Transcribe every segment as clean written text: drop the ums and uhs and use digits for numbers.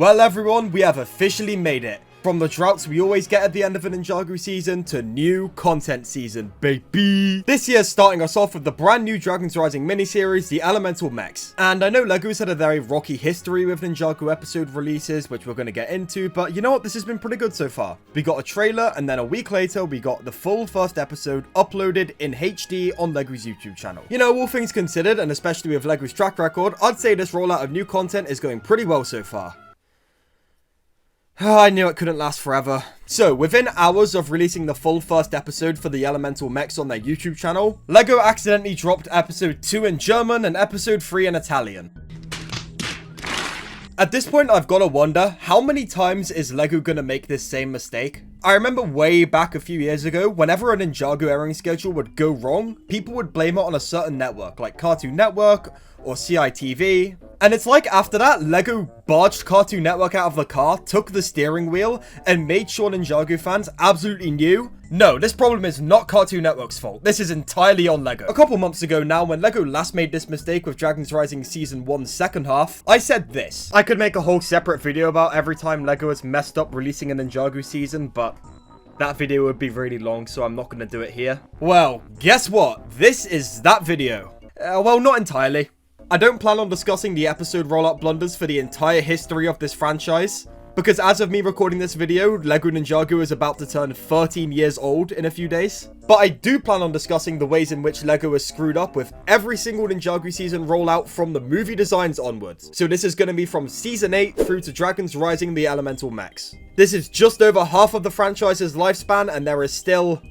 Well everyone, we have officially made it. From the droughts we always get at the end of a Ninjago season to new content season, baby. This year's starting us off with the brand new Dragons Rising miniseries, the Elemental Mechs. And I know Lego's had a very rocky history with Ninjago episode releases, which we're going to get into, but you know what? This has been pretty good so far. We got a trailer, and then a week later, we got the full first episode uploaded in HD on Lego's YouTube channel. You know, all things considered, and especially with Lego's track record, I'd say this rollout of new content is going pretty well so far. I knew it couldn't last forever. So, within hours of releasing the full first episode for the Elemental Mechs on their YouTube channel, LEGO accidentally dropped episode 2 in German and episode 3 in Italian. At this point, I've got to wonder, how many times is LEGO gonna make this same mistake? I remember way back a few years ago, whenever a Ninjago airing schedule would go wrong, people would blame it on a certain network, like Cartoon Network or CITV. And it's like after that, LEGO barged Cartoon Network out of the car, took the steering wheel, and made sure Ninjago fans absolutely knew, no, this problem is not Cartoon Network's fault. This is entirely on LEGO. A couple months ago now, when LEGO last made this mistake with Dragons Rising Season 1's second half, I said this. I could make a whole separate video about every time LEGO has messed up releasing a Ninjago season, but that video would be really long, so I'm not going to do it here. Well, guess what? This is that video. Well, not entirely. I don't plan on discussing the episode rollout blunders for the entire history of this franchise, because as of me recording this video, LEGO Ninjago is about to turn 13 years old in a few days. But I do plan on discussing the ways in which LEGO has screwed up with every single Ninjago season rollout from the movie designs onwards. So this is going to be from Season 8 through to Dragons Rising the Elemental Mechs. This is just over half of the franchise's lifespan, and there is still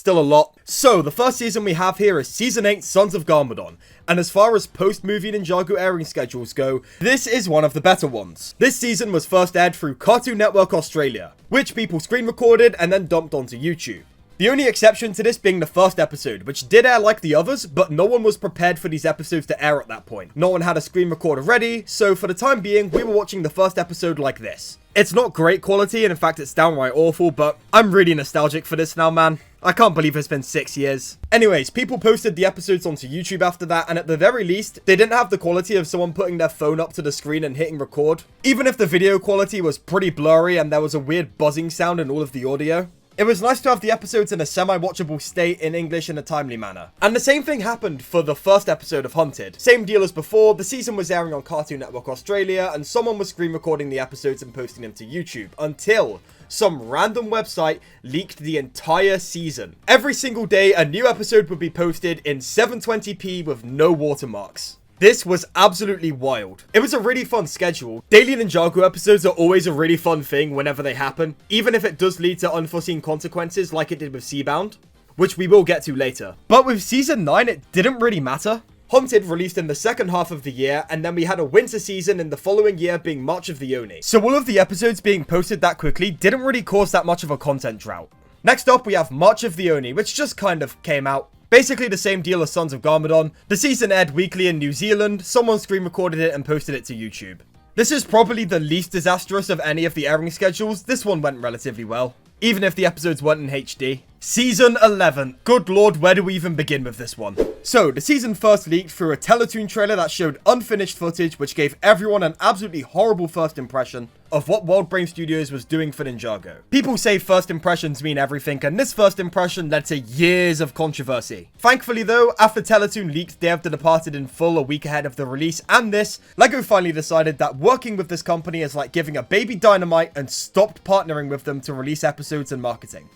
a lot. So, the first season we have here is Season 8, Sons of Garmadon. And as far as post-movie Ninjago airing schedules go, this is one of the better ones. This season was first aired through Cartoon Network Australia, which people screen recorded and then dumped onto YouTube. The only exception to this being the first episode, which did air like the others, but no one was prepared for these episodes to air at that point. No one had a screen recorder ready, so for the time being, we were watching the first episode like this. It's not great quality, and in fact it's downright awful, but I'm really nostalgic for this now, man. I can't believe it's been 6 years. Anyways, people posted the episodes onto YouTube after that, and at the very least, they didn't have the quality of someone putting their phone up to the screen and hitting record. Even if the video quality was pretty blurry and there was a weird buzzing sound in all of the audio, it was nice to have the episodes in a semi-watchable state in English in a timely manner. And the same thing happened for the first episode of Hunted. Same deal as before, the season was airing on Cartoon Network Australia, and someone was screen recording the episodes and posting them to YouTube, until some random website leaked the entire season. Every single day, a new episode would be posted in 720p with no watermarks. This was absolutely wild. It was a really fun schedule. Daily Ninjago episodes are always a really fun thing whenever they happen, even if it does lead to unforeseen consequences like it did with Seabound, which we will get to later. But with Season 9, it didn't really matter. Hunted released in the second half of the year, and then we had a winter season in the following year being March of the Oni. So all of the episodes being posted that quickly didn't really cause that much of a content drought. Next up, we have March of the Oni, which just kind of came out. Basically the same deal as Sons of Garmadon. The season aired weekly in New Zealand, someone screen recorded it and posted it to YouTube. This is probably the least disastrous of any of the airing schedules. This one went relatively well, even if the episodes weren't in HD. Season 11. Good lord, where do we even begin with this one? So, the season first leaked through a Teletoon trailer that showed unfinished footage, which gave everyone an absolutely horrible first impression of what WorldBrain Studios was doing for Ninjago. People say first impressions mean everything, and this first impression led to years of controversy. Thankfully though, after Teletoon leaked Day of the Departed in full a week ahead of the release and this, LEGO finally decided that working with this company is like giving a baby dynamite and stopped partnering with them to release episodes and marketing.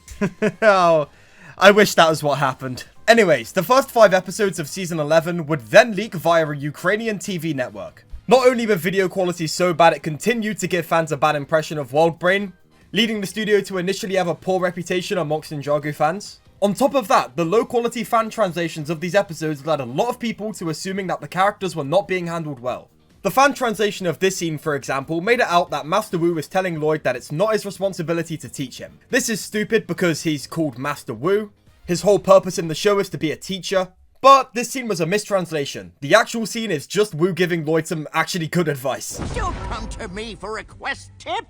Oh, I wish that was what happened. Anyways, the first 5 episodes of Season 11 would then leak via a Ukrainian TV network. Not only with video quality so bad it continued to give fans a bad impression of WorldBrain, leading the studio to initially have a poor reputation amongst Ninjago fans. On top of that, the low quality fan translations of these episodes led a lot of people to assuming that the characters were not being handled well. The fan translation of this scene, for example, made it out that Master Wu is telling Lloyd that it's not his responsibility to teach him. This is stupid because he's called Master Wu. His whole purpose in the show is to be a teacher. But this scene was a mistranslation. The actual scene is just Wu giving Lloyd some actually good advice. Don't come to me for a quest tip.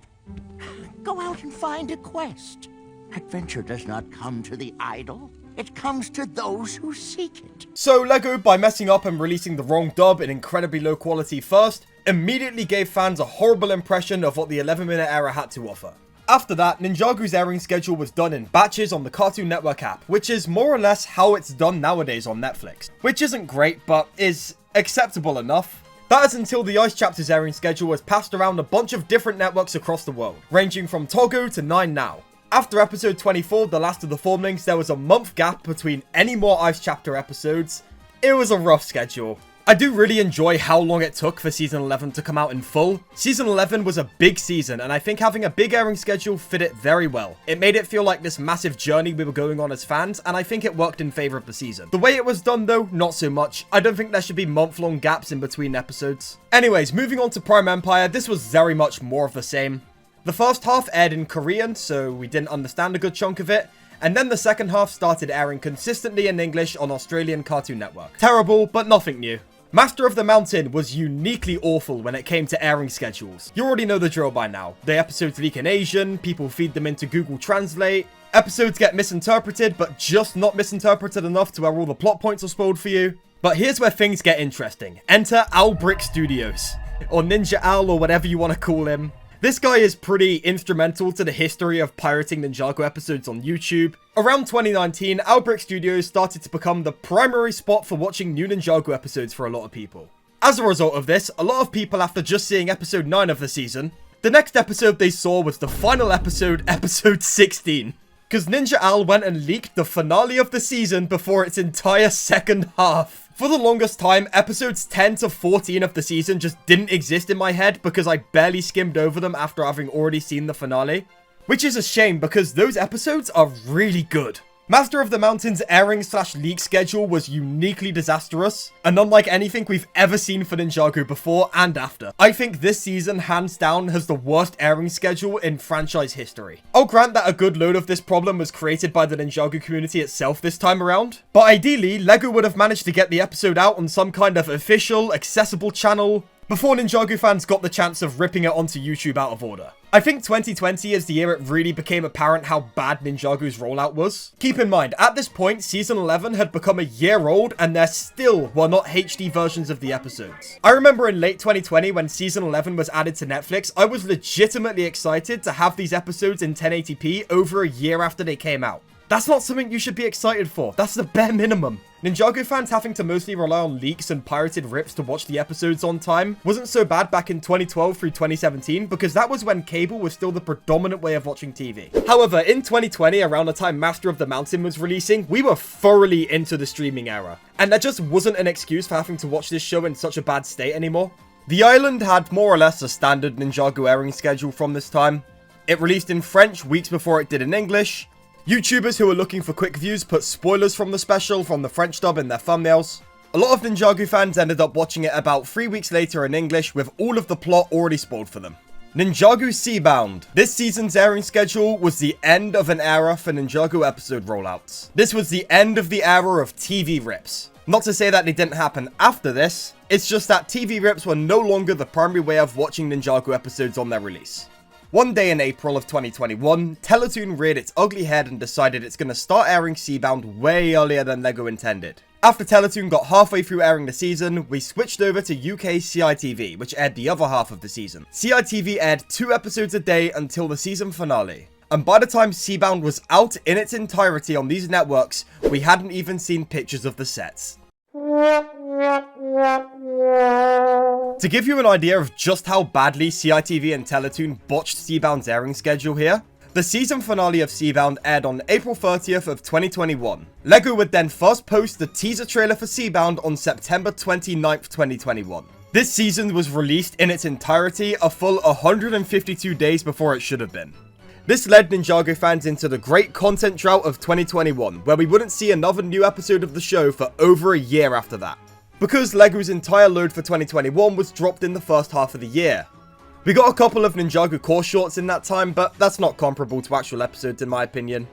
Go out and find a quest. Adventure does not come to the idle. It comes to those who seek it. So LEGO, by messing up and releasing the wrong dub in incredibly low quality first, immediately gave fans a horrible impression of what the 11-minute era had to offer. After that, Ninjago's airing schedule was done in batches on the Cartoon Network app, which is more or less how it's done nowadays on Netflix, which isn't great, but is acceptable enough. That is until the Ice Chapter's airing schedule was passed around a bunch of different networks across the world, ranging from Togo to 9 Now. After episode 24, The Last of the Formlings, there was a month gap between any more Ice Chapter episodes. It was a rough schedule. I do really enjoy how long it took for Season 11 to come out in full. Season 11 was a big season, and I think having a big airing schedule fit it very well. It made it feel like this massive journey we were going on as fans, and I think it worked in favor of the season. The way it was done though, not so much. I don't think there should be month-long gaps in between episodes. Anyways, moving on to Prime Empire, this was very much more of the same. The first half aired in Korean, so we didn't understand a good chunk of it. And then the second half started airing consistently in English on Australian Cartoon Network. Terrible, but nothing new. Master of the Mountain was uniquely awful when it came to airing schedules. You already know the drill by now. The episodes leak in Asian, people feed them into Google Translate, episodes get misinterpreted, but just not misinterpreted enough to where all the plot points are spoiled for you. But here's where things get interesting. Enter Owlbrick Studios, or Ninja Owl, or whatever you want to call him. This guy is pretty instrumental to the history of pirating Ninjago episodes on YouTube. Around 2019, Owlbrick Studios started to become the primary spot for watching new Ninjago episodes for a lot of people. As a result of this, a lot of people, after just seeing episode 9 of the season, the next episode they saw was the final episode, episode 16. Because Ninja Owl went and leaked the finale of the season before its entire second half. For the longest time, episodes 10 to 14 of the season just didn't exist in my head because I barely skimmed over them after having already seen the finale. Which is a shame because those episodes are really good. Master of the Mountain's airing/leak schedule was uniquely disastrous, and unlike anything we've ever seen for Ninjago before and after. I think this season, hands down, has the worst airing schedule in franchise history. I'll grant that a good load of this problem was created by the Ninjago community itself this time around, but ideally, LEGO would have managed to get the episode out on some kind of official, accessible channel before Ninjago fans got the chance of ripping it onto YouTube out of order. I think 2020 is the year it really became apparent how bad Ninjago's rollout was. Keep in mind, at this point, Season 11 had become a year old and there still were not HD versions of the episodes. I remember in late 2020 when Season 11 was added to Netflix, I was legitimately excited to have these episodes in 1080p over a year after they came out. That's not something you should be excited for. That's the bare minimum. Ninjago fans having to mostly rely on leaks and pirated rips to watch the episodes on time wasn't so bad back in 2012 through 2017 because that was when cable was still the predominant way of watching TV. However, in 2020, around the time Master of the Mountain was releasing, we were thoroughly into the streaming era. And there just wasn't an excuse for having to watch this show in such a bad state anymore. The island had more or less a standard Ninjago airing schedule from this time. It released in French weeks before it did in English. YouTubers who were looking for quick views put spoilers from the special from the French dub in their thumbnails. A lot of Ninjago fans ended up watching it about 3 weeks later in English with all of the plot already spoiled for them. Ninjago Seabound. This season's airing schedule was the end of an era for Ninjago episode rollouts. This was the end of the era of TV rips. Not to say that they didn't happen after this, it's just that TV rips were no longer the primary way of watching Ninjago episodes on their release. One day in April of 2021, Teletoon reared its ugly head and decided it's going to start airing Seabound way earlier than LEGO intended. After Teletoon got halfway through airing the season, we switched over to UK CITV, which aired the other half of the season. CITV aired 2 episodes a day until the season finale. And by the time Seabound was out in its entirety on these networks, we hadn't even seen pictures of the sets. To give you an idea of just how badly CITV and Teletoon botched Seabound's airing schedule here, the season finale of Seabound aired on April 30th of 2021. LEGO would then first post the teaser trailer for Seabound on September 29th, 2021. This season was released in its entirety a full 152 days before it should have been. This led Ninjago fans into the great content drought of 2021, where we wouldn't see another new episode of the show for over a year after that. Because LEGO's entire load for 2021 was dropped in the first half of the year. We got a couple of Ninjago core shorts in that time, but that's not comparable to actual episodes in my opinion.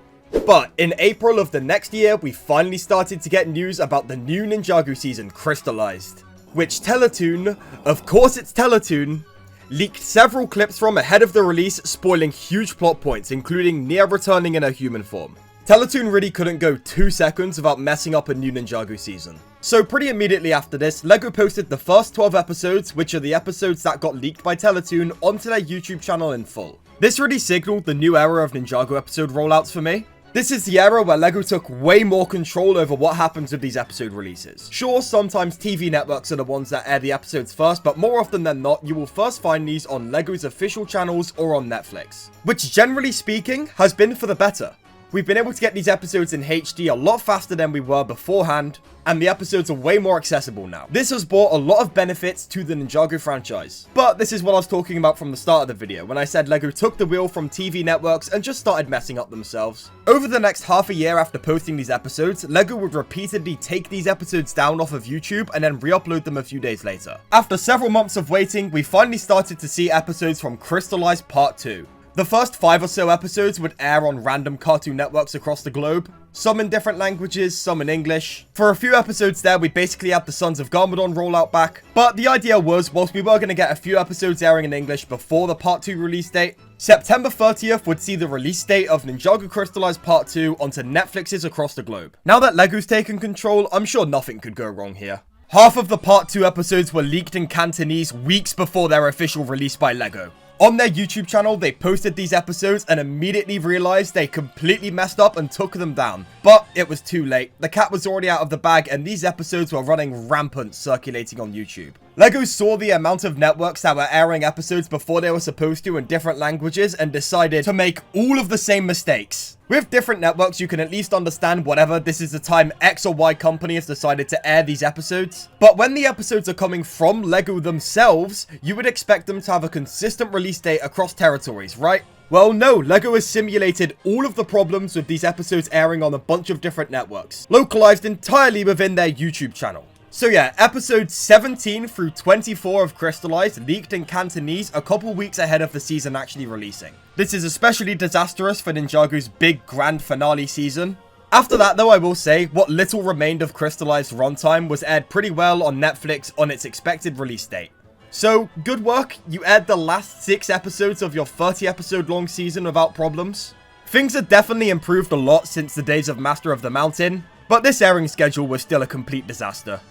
But in April of the next year, we finally started to get news about the new Ninjago season crystallized. Which Teletoon, of course it's Teletoon, leaked several clips from ahead of the release, spoiling huge plot points, including Nia returning in her human form. Teletoon really couldn't go 2 seconds without messing up a new Ninjago season. So pretty immediately after this, LEGO posted the first 12 episodes, which are the episodes that got leaked by Teletoon, onto their YouTube channel in full. This really signaled the new era of Ninjago episode rollouts for me. This is the era where LEGO took way more control over what happens with these episode releases. Sure, sometimes TV networks are the ones that air the episodes first, but more often than not, you will first find these on LEGO's official channels or on Netflix. Which, generally speaking, has been for the better. We've been able to get these episodes in HD a lot faster than we were beforehand, and the episodes are way more accessible now. This has brought a lot of benefits to the Ninjago franchise. But this is what I was talking about from the start of the video, when I said LEGO took the wheel from TV networks and just started messing up themselves. Over the next half a year after posting these episodes, LEGO would repeatedly take these episodes down off of YouTube and then re-upload them a few days later. After several months of waiting, we finally started to see episodes from Crystallized Part 2. The first 5 or so episodes would air on random Cartoon Networks across the globe, some in different languages, some in English. For a few episodes there, we basically had the Sons of Garmadon rollout back, but the idea was, whilst we were going to get a few episodes airing in English before the Part 2 release date, September 30th would see the release date of Ninjago Crystallized Part 2 onto Netflixes across the globe. Now that LEGO's taken control, I'm sure nothing could go wrong here. Half of the Part 2 episodes were leaked in Cantonese weeks before their official release by LEGO. On their YouTube channel, they posted these episodes and immediately realized they completely messed up and took them down. But it was too late. The cat was already out of the bag and these episodes were running rampant circulating on YouTube. LEGO saw the amount of networks that were airing episodes before they were supposed to in different languages and decided to make all of the same mistakes. With different networks, you can at least understand whatever, this is the time X or Y company has decided to air these episodes. But when the episodes are coming from LEGO themselves, you would expect them to have a consistent release date across territories, right? Well, no, LEGO has simulated all of the problems with these episodes airing on a bunch of different networks, localized entirely within their YouTube channel. So yeah, episodes 17 through 24 of Crystallized leaked in Cantonese a couple weeks ahead of the season actually releasing. This is especially disastrous for Ninjago's big grand finale season. After that though, I will say, what little remained of Crystallized runtime was aired pretty well on Netflix on its expected release date. So, good work, you aired the last 6 episodes of your 30 episode long season without problems. Things have definitely improved a lot since the days of Master of the Mountain, but this airing schedule was still a complete disaster.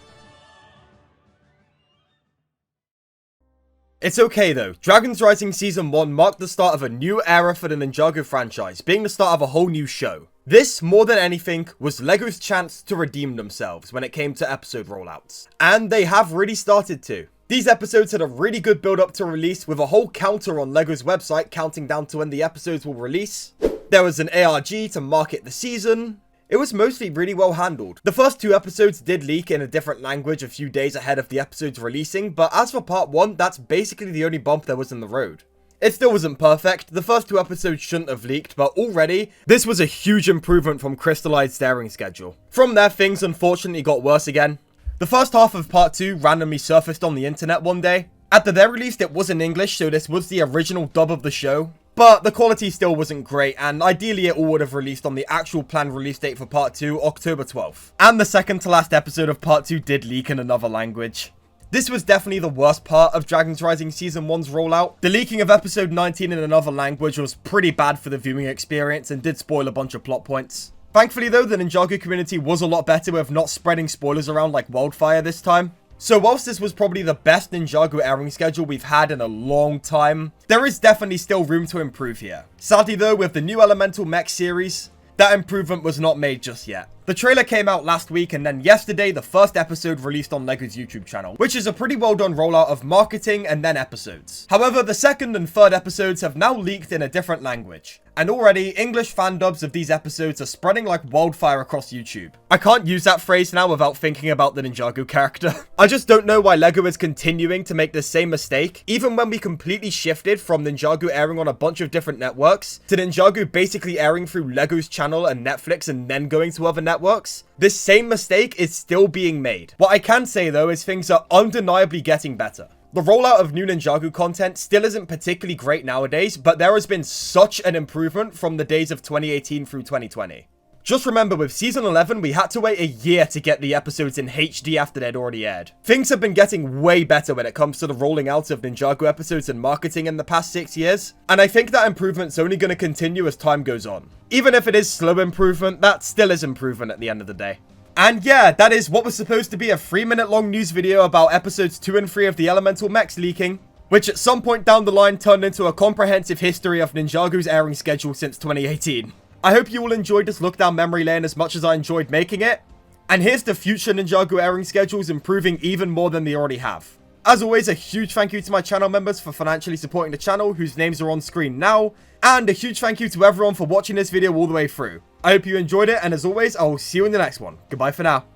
It's okay though, Dragon's Rising Season 1 marked the start of a new era for the Ninjago franchise, being the start of a whole new show. This, more than anything, was LEGO's chance to redeem themselves when it came to episode rollouts. And they have really started to. These episodes had a really good build up to release, with a whole counter on LEGO's website counting down to when the episodes will release. There was an ARG to market the season. It was mostly really well handled. The first 2 episodes did leak in a different language a few days ahead of the episodes releasing, but as for part 1, that's basically the only bump there was in the road. It still wasn't perfect, the first 2 episodes shouldn't have leaked, but already, this was a huge improvement from Crystallized's airing schedule. From there, things unfortunately got worse again. The first half of part 2 randomly surfaced on the internet one day. At the very least, it was in English, so this was the original dub of the show. But the quality still wasn't great, and ideally it all would have released on the actual planned release date for part 2, October 12th. And the second to last episode of part 2 did leak in another language. This was definitely the worst part of Dragon's Rising Season 1's rollout. The leaking of episode 19 in another language was pretty bad for the viewing experience and did spoil a bunch of plot points. Thankfully though, the Ninjago community was a lot better with not spreading spoilers around like wildfire this time. So whilst this was probably the best Ninjago airing schedule we've had in a long time, there is definitely still room to improve here. Sadly though, with the new Elemental Mechs series, that improvement was not made just yet. The trailer came out last week, and then yesterday the first episode released on LEGO's YouTube channel, which is a pretty well done rollout of marketing and then episodes. However, the second and third episodes have now leaked in a different language. And already, English fan dubs of these episodes are spreading like wildfire across YouTube. I can't use that phrase now without thinking about the Ninjago character. I just don't know why LEGO is continuing to make the same mistake, even when we completely shifted from Ninjago airing on a bunch of different networks, to Ninjago basically airing through LEGO's channel and Netflix and then going to other networks. This same mistake is still being made. What I can say though is things are undeniably getting better. The rollout of new Ninjago content still isn't particularly great nowadays, but there has been such an improvement from the days of 2018 through 2020. Just remember, with season 11, we had to wait a year to get the episodes in HD after they'd already aired. Things have been getting way better when it comes to the rolling out of Ninjago episodes and marketing in the past 6 years, and I think that improvement's only going to continue as time goes on. Even if it is slow improvement, that still is improvement at the end of the day. And yeah, that is what was supposed to be a 3-minute long news video about episodes 2 and 3 of the Elemental Mechs leaking, which at some point down the line turned into a comprehensive history of Ninjago's airing schedule since 2018. I hope you all enjoyed this look down memory lane as much as I enjoyed making it, and here's to future Ninjago airing schedules improving even more than they already have. As always, a huge thank you to my channel members for financially supporting the channel, whose names are on screen now, and a huge thank you to everyone for watching this video all the way through. I hope you enjoyed it, and as always, I will see you in the next one. Goodbye for now.